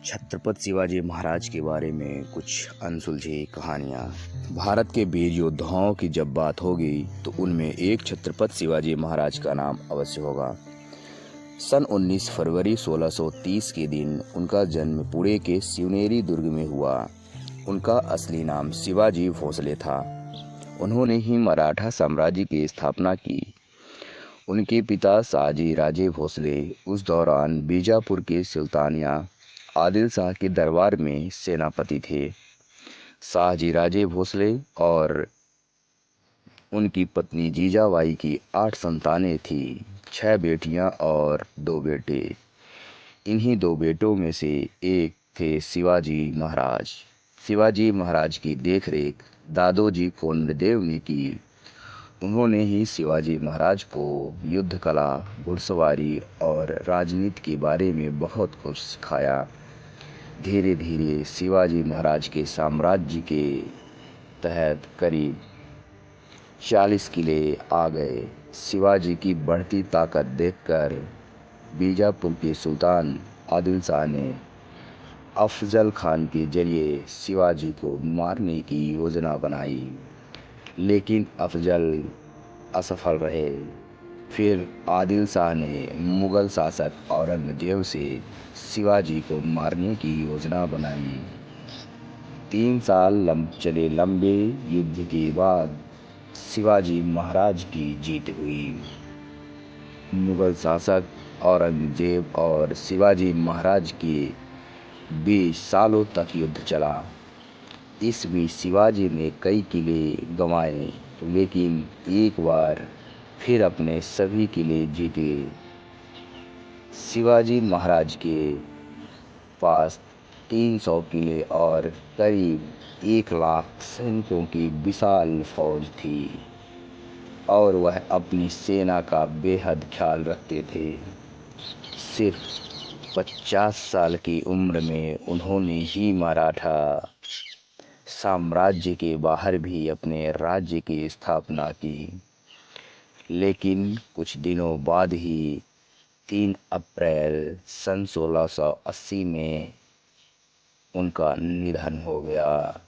छत्रपति शिवाजी महाराज के बारे में कुछ अनसुलझी कहानियाँ। भारत के वीर योद्धाओं की जब बात होगी तो उनमें एक छत्रपति शिवाजी महाराज का नाम अवश्य होगा। सन 19 फरवरी 1630 के दिन उनका जन्म पुणे के शिवनेरी दुर्ग में हुआ। उनका असली नाम शिवाजी भोसले था। उन्होंने ही मराठा साम्राज्य की स्थापना की। उनके पिता शाहजी राजे भोसले उस दौरान बीजापुर के सुल्तानिया आदिल शाह के दरबार में सेनापति थे। शाहजी राजे भोसले और उनकी पत्नी जीजाबाई की 8 संतानें थीं, 6 बेटियां और 2 बेटे। इन्हीं 2 बेटों में से एक थे शिवाजी महाराज। शिवाजी महाराज की देखरेख दादोजी कोंडदेव ने की। उन्होंने ही शिवाजी महाराज को युद्ध कला, घुड़सवारी और राजनीति के बारे में बहुत कुछ सिखाया। धीरे धीरे शिवाजी महाराज के साम्राज्य के तहत करीब 40 किले आ गए। शिवाजी की बढ़ती ताकत देखकर बीजापुर के सुल्तान आदिल शाह ने अफजल खान के जरिए शिवाजी को मारने की योजना बनाई, लेकिन अफजल असफल रहे। फिर आदिल शाह ने मुगल शासक औरंगजेब से शिवाजी को मारने की योजना बनाई। 3 साल चले लंबे युद्ध के बाद शिवाजी महाराज की जीत हुई। मुगल शासक औरंगजेब और शिवाजी महाराज के बीच सालों तक युद्ध चला। इस बीच शिवाजी ने कई किले गंवाए, लेकिन एक बार फिर अपने सभी किले जीते। शिवाजी महाराज के पास 300 किले और करीब 1 लाख सैनिकों की विशाल फौज थी और वह अपनी सेना का बेहद ख्याल रखते थे। सिर्फ 50 साल की उम्र में उन्होंने ही मराठा साम्राज्य के बाहर भी अपने राज्य की स्थापना की, लेकिन कुछ दिनों बाद ही 3 अप्रैल सन 1680 में उनका निधन हो गया।